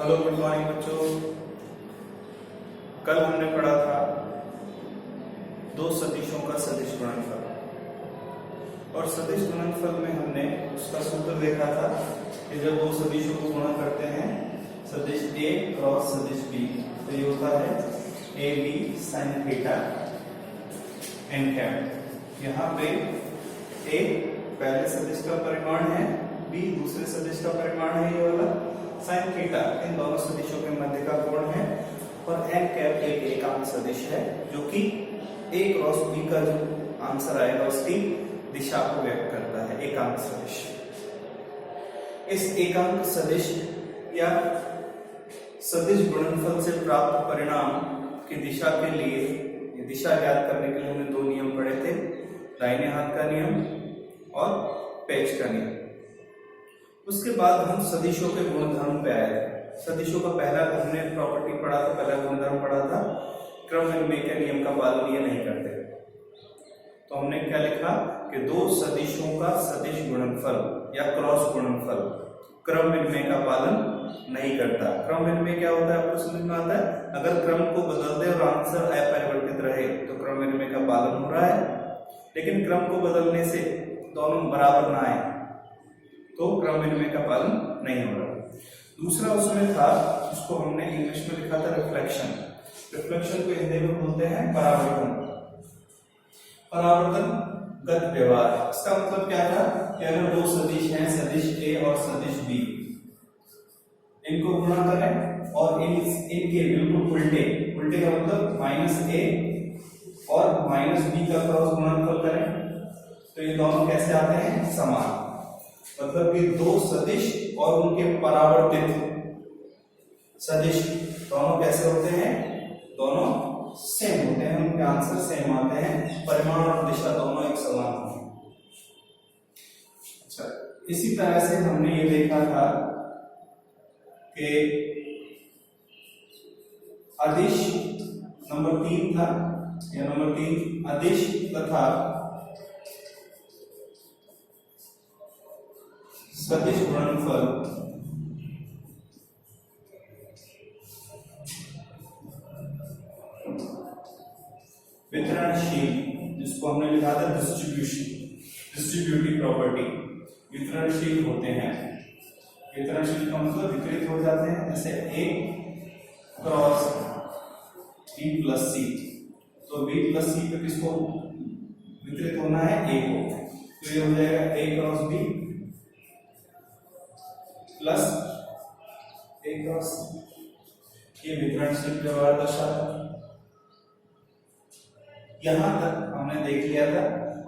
Hello good morning बच्चों। कल हमने पढ़ा था दो सदिशों का सदिश गुणनफल, और सदिश गुणनफल में हमने उसका सूत्र देखा था कि जब दो सदिशों को गुणा करते हैं सदिश A क्रॉस सदिश B, तो ये होता है AB sin theta n cap. यहाँ पे A पहले सदिश का परिमाण है, B दूसरे सदिश का परिमाण है, ये वाला sin थीटा इन दोनों सदिशों के मध्य का कोण है, और n कैप एक एकांक सदिश है जो कि A क्रॉस B का जो आंसर आएगा उसकी दिशा को व्यक्त करता है, एकांक सदिश। इस एकांक सदिश या सदिश गुणनफल से प्राप्त परिणाम की दिशा के लिए, दिशा ज्ञात करने के लिए हमने दो नियम पढ़े थे, दाहिने हाथ का नियम और पेच का नियम। उसके बाद हम सदिशों के गुणधर्म पे आए थे। सदिशों का पहला हमने प्रॉपर्टी पढ़ा था, पहला गुणधर्म पढ़ा था क्रम विनिमय के नियम का पालन ये नहीं करते। तो हमने क्या लिखा कि दो सदिशों का सदिश गुणनफल या क्रॉस गुणनफल क्रम विनिमय का पालन नहीं करता। क्रम विनिमय क्या होता है आपको समझ में आता है? अगर क्रम को बदल दे और आंसर अपरिवर्तित रहे तो क्रम विनिमय का पालन हो रहा है, लेकिन क्रम को बदलने से दोनों बराबर ना आए तो क्रम विनिमय का पालन नहीं हो रहा। दूसरा उसमें था, उसको हमने इंग्लिश में लिखा था रिफ्लेक्शन। रिफ्लेक्शन को हिंदी में बोलते हैं परावर्तन, परावर्तनगत व्यवहार। इसका मतलब क्या था कि अगर दो सदिश हैं, सदिश A और सदिश B, इनको गुणा करें और इनके बिल्कुल उल्टे का मतलब -A और -B का क्रॉस गुणनफल करें तो ये दोनों कैसे आते हैं? समान। मतलब कि दो सदिश और उनके परावर्तित सदिश दोनों कैसे होते हैं? दोनों सेम होते हैं, उनके आंसर सेम आते हैं, परिमाण और दिशा दोनों एक समान होते हैं। अच्छा, इसी तरह से हमने ये देखा था कि अदिश नंबर 3 था, या नंबर 3 अदिश तथा सदिश गुणनफल वितरणशील, जिसको हमने लिखा था डिस्ट्रीब्यूटिव प्रॉपर्टी, वितरणशील होते हैं। वितरणशील का मतलब वितरित हो जाते हैं, जैसे A cross B plus C, तो B प्लस C पे किसको वितरित होना है? A को, तो ये हो जाएगा A cross B plus A cross, ये वितरणशील व्यवहार दर्शाता है। यहां तक हमने देख लिया था।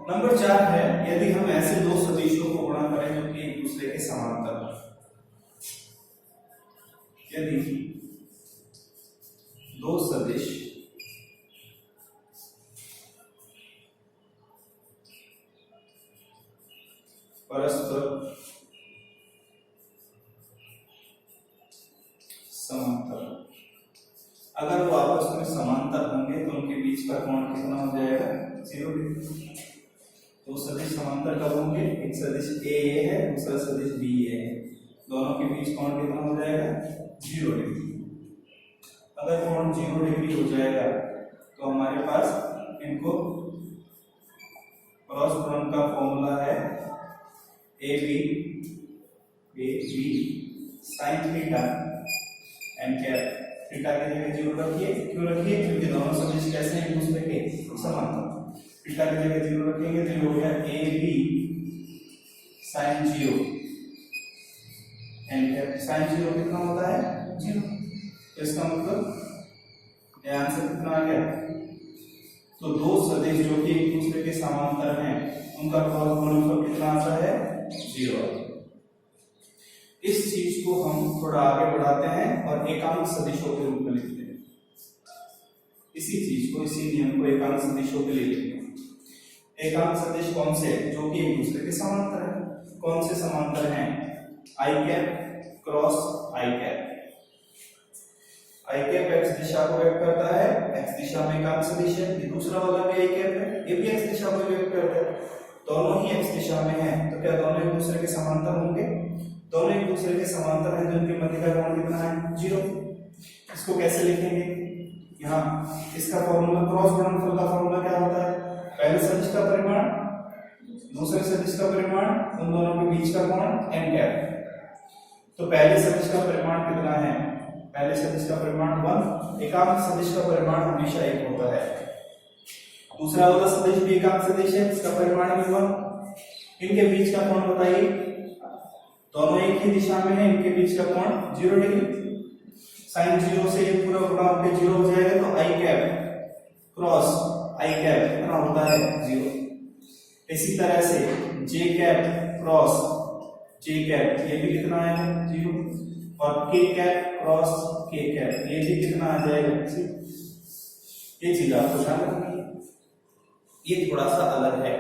नंबर 4 है, यदि हम ऐसे दो सदिशों को गुणा करें जो कि एक दूसरे के समांतर हो। यदि दो सदिश परस्पर समांतर, अगर वो आपस में समांतर होंगे तो उनके बीच का कोण कितना हो जाएगा? 0 डिग्री। दो सदिश समांतर कब होंगे? एक सदिश A है, दूसरा सदिश B है, दोनों के बीच कोण कितना हो जाएगा? 0 डिग्री। अगर कोण 0 डिग्री हो जाएगा तो हमारे पास इनको क्रॉस गुणन का फॉर्मूला है AB sin theta n cap. Theta की जगह 0 रखिए, क्यों रखिए? क्योंकि दोनों सदिश कैसे हैं? एक दूसरे के समांतर। थीटा की जगह 0 रखेंगे तो ये हो गया AB sin 0 n cap. sin 0 कितना होता है? 0। तो इसका मतलब ये आंसर कितना आ गया? तो दो सदिश जो कि एक दूसरे के समांतर हैं उनका क्रॉस गुणनफल कितना आता है? 0। इस चीज को हम थोड़ा आगे बढ़ाते हैं और एकांक सदिशों के रूप में लिखते हैं। इसी चीज को, इसी नियम को एकांक सदिशों के लिए लिखते हैं। एकांक सदिश कौन से? जो कि एक दूसरे के समांतर हैं। कौन से समांतर हैं? आई कैप क्रॉस आई कैप। आई कैप x दिशा को व्यक्त करता है, x दिशा में एकांक सदिश है। ये दूसरा वाला भी आई कैप है, ये भी x दिशा को व्यक्त करता है। दोनों ही x दिशा में है, तो क्या दोनों एक दूसरे के समांतर होंगे? दोनों एक दूसरे के समांतर हैं, जिनके मध्य का कोण कितना है 0। इसको कैसे लिखेंगे, यहाँ इसका फॉर्मूला, क्रॉस गुणनफल का फॉर्मूला क्या होता है, पहले सदिश का परिमाण दूसरे सदिश का परिमाण, उन दोनों के बीच का कोण n कैप। तो पहले सदिश का परिमाण कितना है, पहले सदिश का परिमाण 1, एकांक सदिश का परिमाण हमेशा 1 होता है। दूसरा वाला सदिश भी एकांक सदिश है, इसका परिमाण भी 1। इनके बीच का कोण बताइए, दोनों एक ही दिशा में है, इनके बीच का कोण 0 डिग्री। साइन 0 से ये पूरा गुणा होकर 0 हो जाएगा, तो आई कैप क्रॉस आई कैप कितना होता है 0। इसी तरह से जे कैप क्रॉस जे कैप ये भी कितना है 0, और के कैप क्रॉस के कैप ये भी कितना आ जाएगा 0। ये चीज आपको ध्यान रखनी है, ये थोड़ा सा अलग है।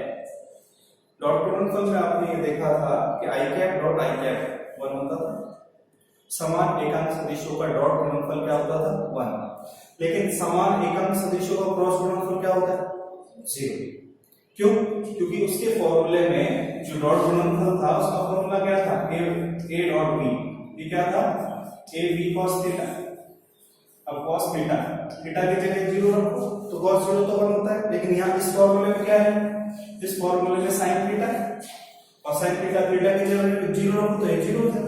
डॉट गुणनफल में आपने ये देखा था कि आई कैप डॉट आई कैप 1 होता था, समान एकांक सदिशों का डॉट गुणनफल क्या होता था 1। लेकिन समान एकांक सदिशों का क्रॉस गुणनफल क्या होता है 0। क्यों, क्योंकि उसके फॉर्मूले में जो डॉट गुणनफल था उसका फॉर्मूला क्या था, a डॉट b, ये क्या था a b cos थीटा। अब cos थीटा, थीटा की जगह 0 रखो तो cos 0 तो 1 होता है, लेकिन यहाँ इस फॉर्मूले में क्या है, इस फॉर्मूले में sin थीटा है, और sin थीटा थीटा की जगह 0 रखो तो ये 0 है।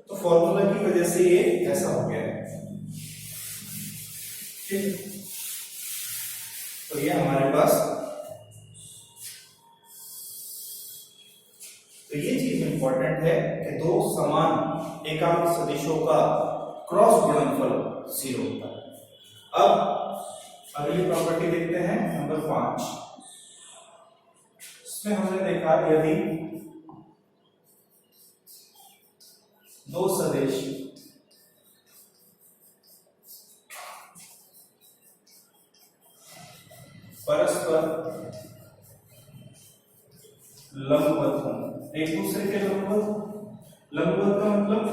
तो फॉर्मूला की वजह से ये ऐसा हो गया है, ठीक। तो ये हमारे पास, तो ये चीज इंपॉर्टेंट है कि दो समान एकांक सदिशों का क्रॉस गुणनफल 0 होता है। अब अगली प्रॉपर्टी देखते हैं नंबर 5। इसमें हमने देखा यदि दो सदिश परस्पर लंबवत हों, एक दूसरे के लंबवत, लंबवत का मतलब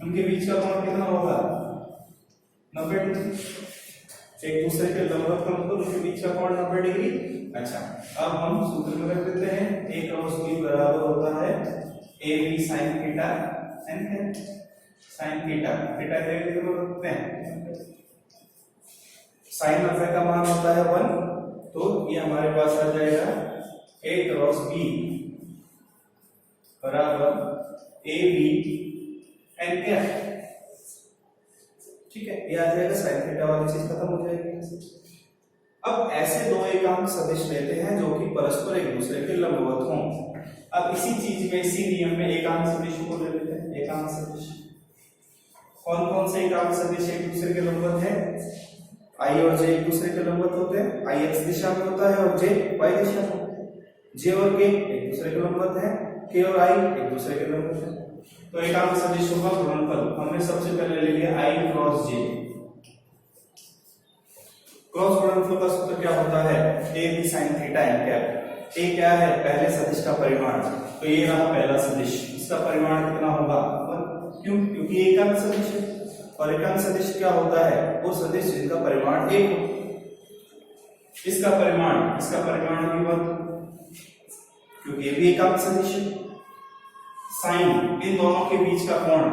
उनके बीच का कोण कितना होगा 90 डिग्री। एक दूसरे के लंबवत का मतलब उनके बीच का कोण 90 डिग्री। अच्छा, अब हम सूत्र में रख देते हैं, a क्रॉस b बराबर होता है a b sin theta n है, sin थीटा थीटा के लिए रखते हैं, sin 90 का मान होता है 1, तो ये हमारे पास आ जाएगा a क्रॉस b बराबर a b n क्या है, ठीक है, ये आ जाएगा sin थीटा वाली चीज खत्म हो जाएगी। अब ऐसे दो एकांक सदिश लेते हैं जो कि परस्पर एक दूसरे के लंबवत हों। अब इसी चीज में, इसी नियम में एकांक सदिशों को ले लेते हैं। एकांक सदिश कौन कौन से एकांक सदिश एक दूसरे के लंबवत है, i और j एक दूसरे के लंबवत होते हैं, i x दिशा में होता है और j y दिशा में होता है, j और k एक दूसरे के लंबवत है, k और i एक दूसरे के लंबवत है। तो एकांक सदिशों का गुणनफल हमने सबसे पहले ले लिया i क्रॉस j। क्रॉस गुणनफल का सूत्र क्या होता है, a b sin theta n cap. a क्या है, पहले सदिश का परिमाण, तो ये रहा पहला सदिश, इसका परिमाण कितना होगा 1। क्यों, क्योंकि एकांक सदिश है, और एकांक सदिश क्या होता है, वो सदिश जिनका परिमाण 1 हो। इसका परिमाण भी 1, क्योंकि ये भी एकांक सदिश है। साइन, इन दोनों के बीच का कोण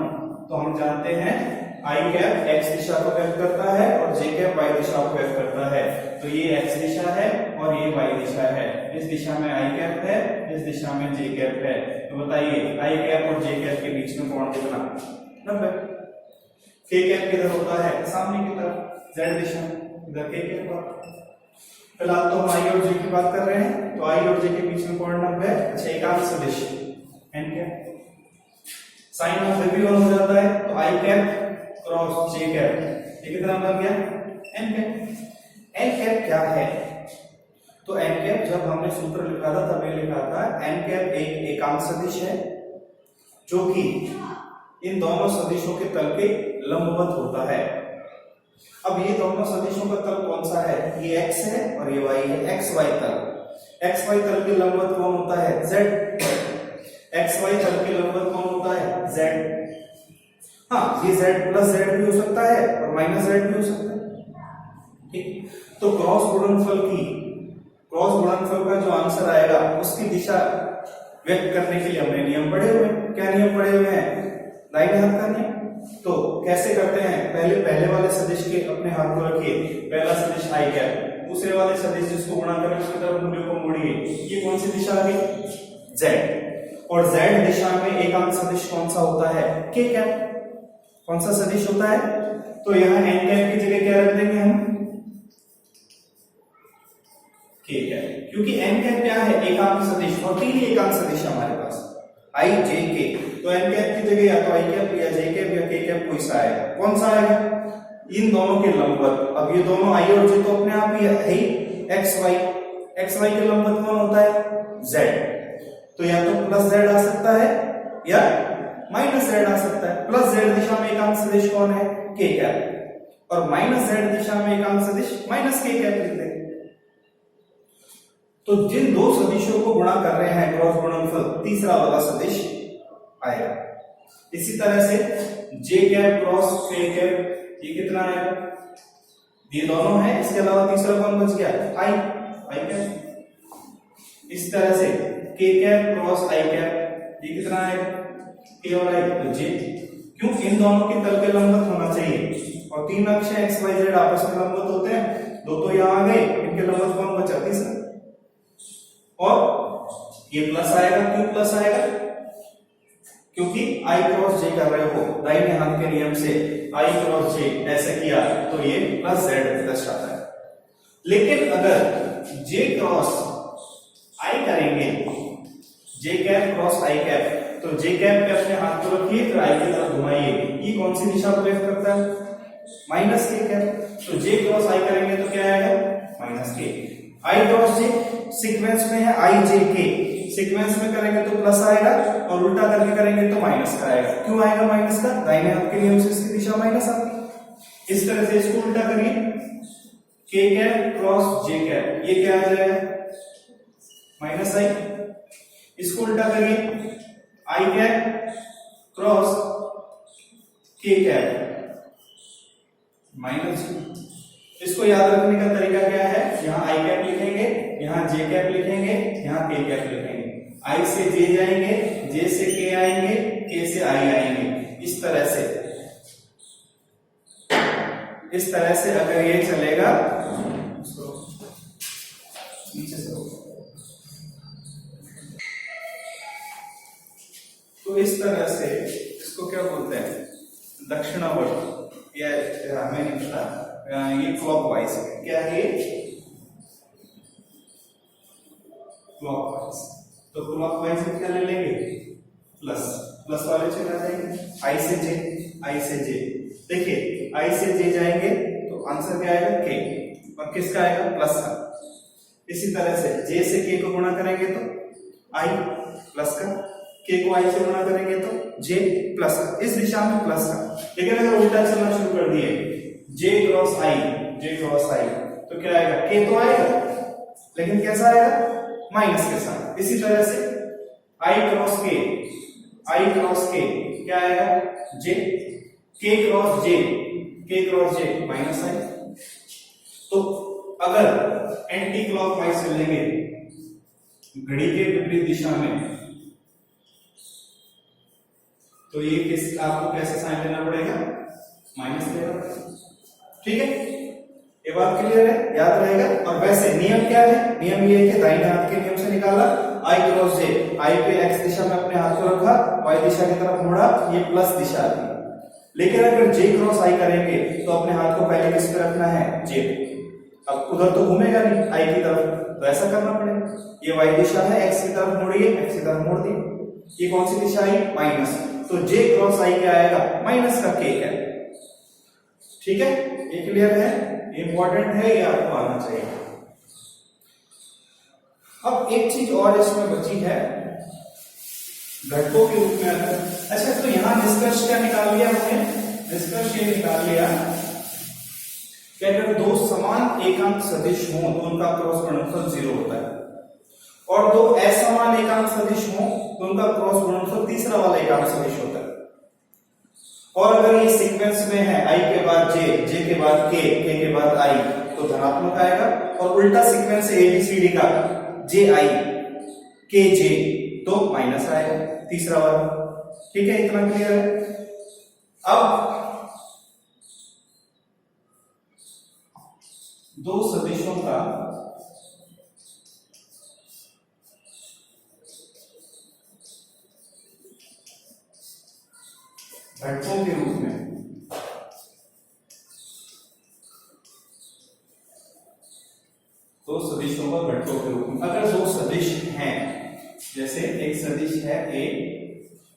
तो हम जानते हैं i कैप x दिशा को व्यक्त करता है और j कैप y दिशा को व्यक्त करता है। तो ये x दिशा है और ये y दिशा है, इस दिशा में i कैप है, इस दिशा में j कैप है। तो बताइए i कैप और j कैप के बीच में कोण कितना 90। k कैप किधर होता है, सामने की तरफ z दिशा में, इधर k कैप होता है। फिलहाल तो हम i और j की बात कर रहे हैं, तो i और j के बीच में कोण 90 है। अच्छा, एकांक सदिश n कैप, साइन ऑफ भी 1 हो जाता है, तो i cap cross j cap, ये कितना बन गया n कैप। n कैप क्या है, तो n कैप जब हमने सूत्र लिखा था तब ये लिखा था n कैप एक एकांक सदिश है जो कि इन दोनों सदिशों के तल के लंबवत होता है। अब ये दोनों सदिशों का तल कौन सा है, ये x है और ये y है, x y तल। x y तल के लंबवत कौन होता है, z। x y तल के लंबवत कौन होता है, z। हाँ, ये z प्लस z भी हो सकता है और माइनस z भी हो सकता है, ठीक। तो क्रॉस गुणनफल का जो आंसर आएगा उसकी दिशा व्यक्त करने के लिए हमने नियम पढ़े हुए हैं। क्या नियम पढ़े हुए हैं? दाहिने हाथ का नियम। तो कैसे करते हैं? पहले वाले सदिश के अपने हाथ को रखिए, पहला सदिश आई कैप, दूसरे वाले सदिश जिसको गुणा करें उसकी तरफ मूल्यों को मोड़िए। ये कौन सी दिशा आ गई? Z। और Z दिशा में एकांक सदिश कौन सा होता है? K cap. कौन सा सदिश होता है? तो यहाँ n कैप की जगह क्या रख देंगे हम? K कैप, क्योंकि n कैप क्या है? एकांक सदिश, और 3 एकांक सदिश हमारे पास I, J, K। तो n कैप की जगह या तो I कैप या J कैप या K कैप कोई सा आएगा। कौन सा आएगा? इन दोनों के लंबवत। अब ये दोनों I और J तो अपने आप ही है x y, x y के लंबवत कौन होता है? Z। तो या तो प्लस Z आ सकता है या माइनस Z आ सकता है। प्लस Z दिशा में एकांक सदिश कौन है? K cap. और माइनस Z दिशा में एकांक सदिश माइनस K कैप लिख देंगे। तो जिन दो सदिशों को गुणा कर रहे हैं क्रॉस गुणनफल, तीसरा वाला सदिश आएगा। इसी तरह से J cap cross K cap, ये कितना है? ये दोनों है, इसके अलावा तीसरा कौन बच गया? I cap. इस तरह से K cap cross I cap, ये कितना है? K और I, तो J। क्यों? इन दोनों के तल के लंबवत होना चाहिए, और 3 अक्ष x y z आपस में लंबवत होते हैं। दो तो यहाँ आ गए, इनके लंबवत कौन बचा? तीसरा। और ये प्लस आएगा। क्यों प्लस आएगा? क्योंकि I क्रॉस J कर रहे हो दाहिने हाथ के नियम से, I क्रॉस J ऐसे किया तो ये प्लस Z दर्शाता है। लेकिन अगर J क्रॉस I करेंगे, J cap cross I cap, तो J कैप पे अपने हाथ को रखिए, फिर I की तरफ घुमाइए। ये कौन सी दिशा को व्यक्त करता है? Minus K cap. तो J क्रॉस I करेंगे तो क्या आएगा? Minus K। I cross J sequence में है, I J K सीक्वेंस में करेंगे तो प्लस आएगा, और उल्टा करके करेंगे तो माइनस का आएगा। क्यों आएगा माइनस का? दाहिने हाथ के नियम से इसकी दिशा माइनस आती। इस तरह से इसको उल्टा करिए, K cap cross J cap, ये क्या आ जाएगा? Minus I। इसको उल्टा करिए, I cap cross K cap minus. इसको याद रखने का तरीका क्या है? यहाँ I कैप लिखेंगे, यहाँ J कैप लिखेंगे, यहाँ K कैप लिखेंगे। I से J जाएंगे, J से K आएंगे, K से I आएंगे। इस तरह से अगर ये चलेगा, नीचे से तो इस तरह से इसको क्या बोलते हैं? दक्षिणावर्त, या हमें नहीं पता, ये क्लॉकवाइज है। क्या है ये? क्लॉकवाइज। तो क्लॉकवाइज में क्या ले लेंगे? प्लस। प्लस वाले चला जाएंगे, I से J, I से J। देखिए I से J जाएंगे तो आंसर क्या आएगा? K। और किसका आएगा? प्लस का। इसी तरह से J से K को गुणा करेंगे तो I प्लस का, K को I से गुणा करेंगे तो J प्लस का। इस दिशा में प्लस का। लेकिन अगर उल्टा चलना शुरू कर दिए, J क्रॉस I, तो क्या आएगा? K तो आएगा, लेकिन कैसा आएगा? माइनस के साथ। इसी तरह से I क्रॉस K क्या आएगा? J। K cross J minus I। तो अगर एंटी क्लॉकवाइज चलेंगे, घड़ी के विपरीत दिशा में, तो ये किस आपको कैसे साइन लेना पड़ेगा? माइनस लेना। ठीक है, ये बात क्लियर है, याद रहेगा। और वैसे नियम क्या है? नियम ये है कि दाहिने हाथ के नियम से निकाला, I क्रॉस J, I पे x दिशा में अपने हाथ को रखा, y दिशा की तरफ मोड़ा, ये प्लस दिशा आती है। लेकिन अगर J क्रॉस I करेंगे तो अपने हाथ को पहले किस पे रखना है? J पे। अब उधर तो घूमेगा नहीं I की तरफ, तो ऐसा करना पड़ेगा। ये y दिशा है, x की तरफ मोड़िए, x की तरफ मोड़ दिए। ये कौन सी दिशा आई? माइनस। तो J क्रॉस I क्या आएगा? माइनस का K है। ठीक है, ये क्लियर है, इंपॉर्टेंट है, ये आपको आना चाहिए। अब एक चीज और इसमें बची है, घटकों के रूप में। अच्छा, तो यहां निष्कर्ष क्या निकाल लिया हमने? निष्कर्ष ये निकाल लिया कि अगर दो समान एकांक सदिश हों तो उनका क्रॉस गुणनफल 0 होता है, और दो असमान एकांक सदिश हों तो उनका क्रॉस गुणनफल तीसरा वाला एकांक सदिश होता है। और अगर ये सीक्वेंस में है, I के बाद J, J के बाद K, K के बाद I, तो धनात्मक आएगा। और उल्टा सीक्वेंस है ABCD का, J I, के जे, तो माइनस आएगा तीसरा वाला। ठीक है, इतना क्लियर है। अब दो सदिशों का घटकों के रूप में दो सदिशों का घटकों के रूप में, अगर दो सदिश हैं, जैसे एक सदिश है a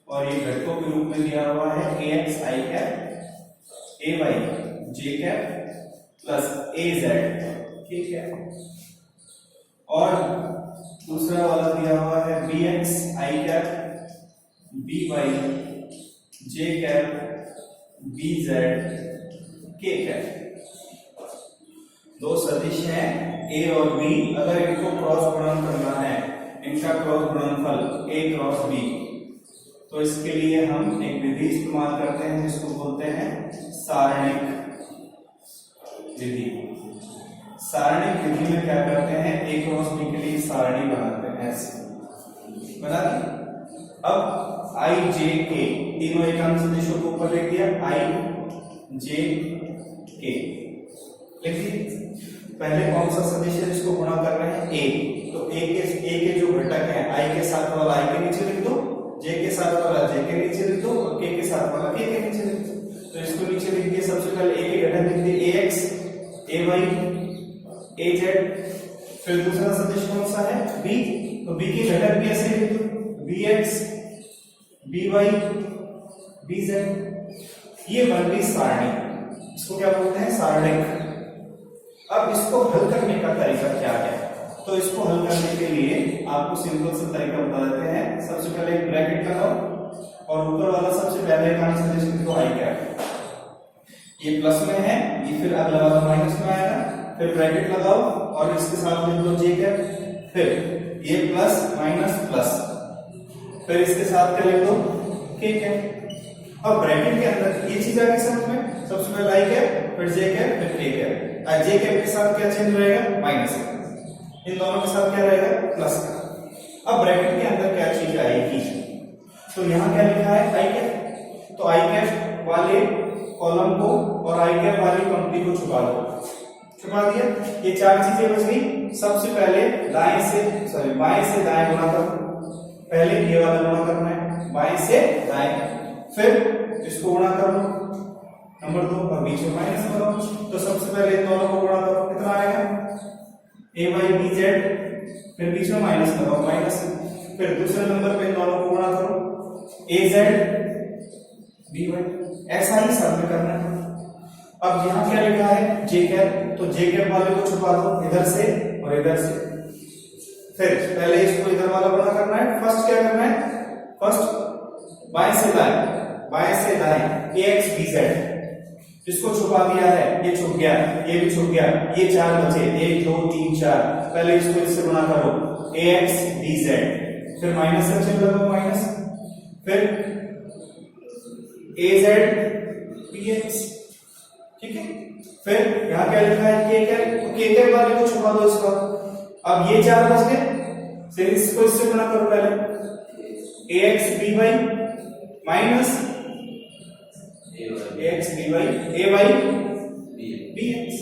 और ये घटकों के रूप में दिया हुआ है ax i cap ay j cap plus az, ठीक है, और दूसरा वाला दिया हुआ है bx i cap by j cap bz k cap. दो सदिश हैं a और b, अगर इनको क्रॉस गुणन करना है, इनका क्रॉस गुणनफल a क्रॉस b, तो इसके लिए हम एक विधि इस्तेमाल करते हैं जिसको बोलते हैं सारणिक विधि। सारणिक विधि में क्या करते हैं, a क्रॉस b के लिए सारणी बनाते हैं, ऐसे बना दी। अब i j k तीनों एकांक सदिशों को ऊपर लिख दिया, i j k लिख दिया। पहले कौन सा सदिश है जिसको गुणा कर रहे हैं, a, तो a के जो घटक हैं, i के साथ वाला i के नीचे लिख दो, j के साथ वाला j के नीचे लिख दो और k के साथ वाला k के नीचे लिख दो। तो इसको नीचे लिख दिए, सबसे पहले a के घटक लिख दिए ax ay az, फिर दूसरा सदिश कौन सा है b, तो b के घटक भी ऐसे लिख दो, bx by bz, ये बन गई सारणी। इसको क्या बोलते हैं, सारणिक। अब इसको हल करने का तरीका क्या है, तो इसको हल करने के लिए आपको सिंपल सा तरीका बता देते हैं। सबसे पहले एक ब्रैकेट लगाओ और ऊपर वाला सबसे पहले एकांक सदिश लिख दो i कैप, ये प्लस में है, ये फिर अगला वाला माइनस में आएगा, फिर ब्रैकेट लगाओ और इसके साथ लिख दो j कैप, फिर ये प्लस माइनस प्लस, फिर इसके साथ क्या लिख दो k कैप। अब ब्रैकेट के अंदर ये चीज आ गई समझ में, सबसे पहले i कैप, फिर j कैप, फिर k कैप। j कैप के साथ क्या चिन्ह रहेगा, माइनस, इन दोनों के साथ क्या रहेगा, प्लस का। अब ब्रैकेट के अंदर क्या चीज आएगी, तो यहाँ क्या लिखा है i कैप, तो i कैप वाले कॉलम को और i कैप वाली पंक्ति को छुपा दो, छुपा दिया। ये चार चीजें बच गई। सबसे पहले बाएं से दाएं गुणा करो, पहले ये वाला गुणा करना है, बाएं से दाएं, फिर इसको गुणा करो नंबर 2 और बीच में माइनस करो। तो सबसे पहले इन दोनों को गुणा करो, कितना आएगा a by bz, फिर बीच में माइनस लगाओ माइनस, फिर दूसरे नंबर पे इन दोनों को गुणा करो az by, ऐसा ही सब में करना है। अब यहाँ क्या लिखा है j कैप, तो j कैप वाले को छुपा दो इधर से और इधर से, फिर पहले इसको इधर वाला गुणा करना है। फर्स्ट क्या करना है, फर्स्ट बाएं से दाएं ax bz, इसको छुपा दिया है, ये छुप गया, ये भी छुप गया, ये चार बचे 1 2 3 4, पहले इसको इससे गुणा करो ax bz, फिर माइनस का चिन्ह लगाओ माइनस, फिर az bx, ठीक है। फिर यहाँ क्या लिखा है k कैप वाले को छुपा दो इसको। अब ये चार बच गए, फिर इसको इससे गुणा करो, पहले ax by minus ax by a by bx,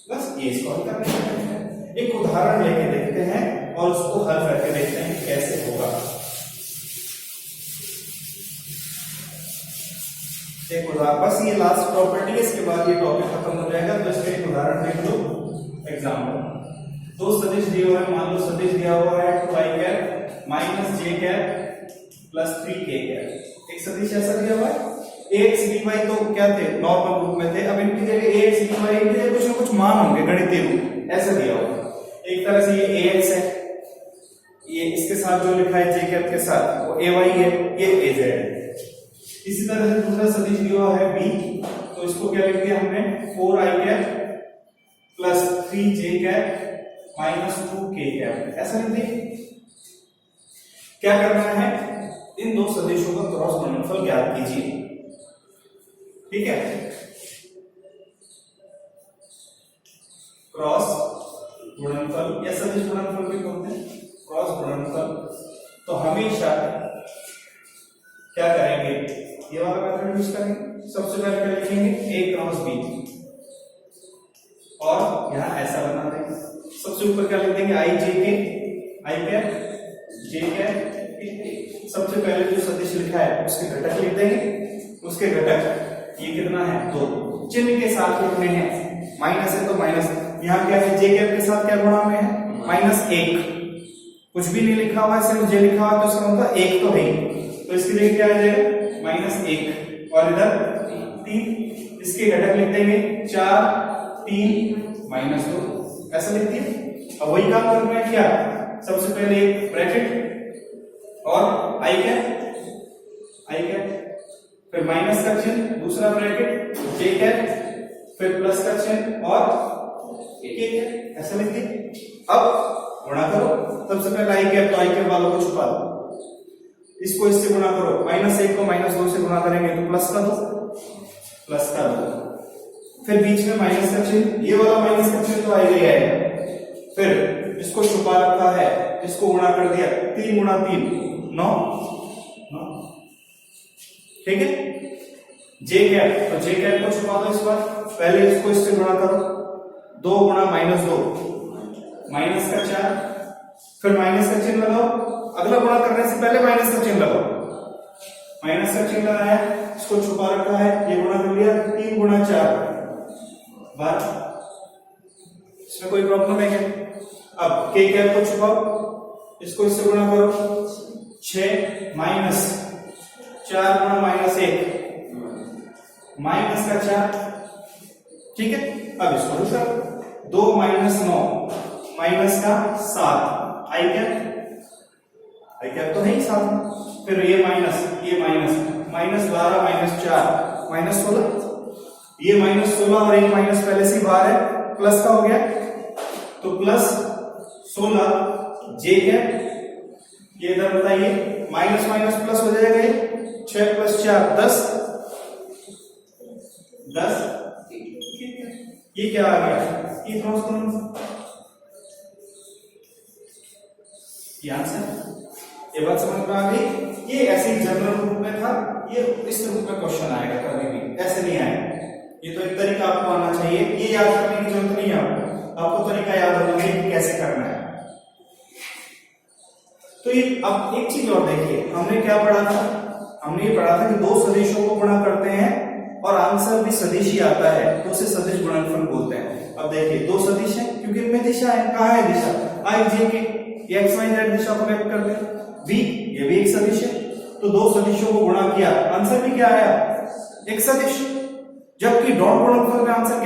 बस ये इसको हल करने हैं। एक उदाहरण लेके देखते हैं और उसको हल करके देखते हैं कैसे होगा। एक उदाहरण, बस ये लास्ट प्रॉपर्टी है, इसके बाद ये टॉपिक खत्म हो जाएगा। तो इसका एक उदाहरण देख लो, एग्जाम्पल। दो सदिश दिए हुए हैं, मान लो सदिश दिया हुआ है 2i cap minus j cap plus 3k cap. एक सदिश ऐसा दिया हुआ है, ax by तो क्या थे, नॉर्मल रूप में थे, अब इनकी जगह ax by इनकी जगह कुछ ना कुछ मान होंगे गणितीय रूप, ऐसा दिया हुआ। एक तरह से ये ax है, ये इसके साथ जो लिखा है j कैप के साथ वो ay है, ये az है। इसी तरह से दूसरा सदिश दिया हुआ है b, तो इसको क्या लिख दिया हमने 4i cap plus 3j cap minus 2k cap, ऐसा लिख दिया। क्या करना है, इन दो सदिशों का क्रॉस गुणनफल ज्ञात कीजिए, ठीक है। क्रॉस गुणनफल या सदिश गुणनफल भी बोलते हैं, क्रॉस गुणनफल, तो हमेशा क्या करेंगे, ये वाला मेथड यूज करेंगे। सबसे पहले क्या लिखेंगे, a क्रॉस b, और यहां ऐसा बना देंगे। सबसे ऊपर क्या लिख देंगे, i j के, i कैप j कैप। सबसे पहले जो सदिश लिखा है उसके घटक लिख देंगे, उसके घटक ये कितना है 2, चिन्ह के साथ लिखने हैं, माइनस है तो माइनस, यहाँ क्या है j कैप के साथ क्या गुणा में है -1, कुछ भी नहीं लिखा हुआ है, सिर्फ j लिखा हुआ है तो इसका मतलब 1 तो है ही, तो इसके लिए क्या आ जाएगा -1, और इधर 3, इसके घटक लिख देंगे 4 3 -2, ऐसा लिख दिया। अब वही काम करना है, क्या सबसे पहले एक ब्रैकेट और i कैप, फिर माइनस का चिन्ह, दूसरा ब्रैकेट j कैप, फिर प्लस का चिन्ह और k कैप, ऐसा लिख दिया। अब गुणा करो, सबसे पहले i कैप, तो i कैप वालों को छुपा दो, इसको इससे गुणा करो, -1 को -2 से गुणा करेंगे तो प्लस का दो, फिर बीच में माइनस का चिन्ह, ये वाला माइनस का चिन्ह तो आएगा ही आएगा, फिर इसको छुपा रखा है, इसको गुणा कर दिया, 3 गुणा 3 9, ठीक है। j कैप, तो j कैप को छुपा दो इस बार, पहले इसको इससे गुणा करो, 2 गुणा -2 माइनस का 4, फिर माइनस का चिन्ह लगाओ, अगला गुणा करने से पहले माइनस का चिन्ह लगाओ, माइनस का चिन्ह लगाया, इसको छुपा रखा है, ये गुणा कर लिया, 3 गुणा 4 12, इसमें कोई प्रॉब्लम है क्या। अब k कैप को छुपाओ, इसको इससे गुणा करो, 6 माइनस 4 गुणा -1 माइनस का 4, ठीक है। अब इसको करो, 2 -9 माइनस का 7, i कैप तो है ही 7, फिर ये माइनस -12 -4 -16, ये -16 और एक माइनस पहले से बाहर है, प्लस का हो गया, तो प्लस 16 j कैप, ये इधर बताइए माइनस प्लस हो जाएगा, ये 6 + 4 10, ये क्या आ गया, ये क्रॉस गुणनफल, ये आंसर। ये बात समझ में आ गई। ये ऐसे ही जनरल रूप में था, ये इस रूप में क्वेश्चन आएगा कभी भी, ऐसे नहीं आएगा। ये तो एक तरीका आपको आना चाहिए, ये याद करने की जरूरत नहीं है आपको तरीका याद होना चाहिए कि कैसे करना है। तो ये अब एक चीज और देखिए, हमने क्या पढ़ा था, हमने ये पढ़ा था कि दो सदिशों को गुणा करते हैं और आंसर भी सदिश ही आता है तो उसे सदिश गुणनफल बोलते हैं। अब देखिए दो सदिश हैं क्योंकि इनमें दिशा है, कहाँ है दिशा, i j के, x y z दिशा को व्यक्त करते हैं, v ये भी एक सदिश है, तो दो सदिशों को गुणा किया, आंसर भी क्या आया, एक सदिश, जबकि डॉट गुणनफल में आंसर क्या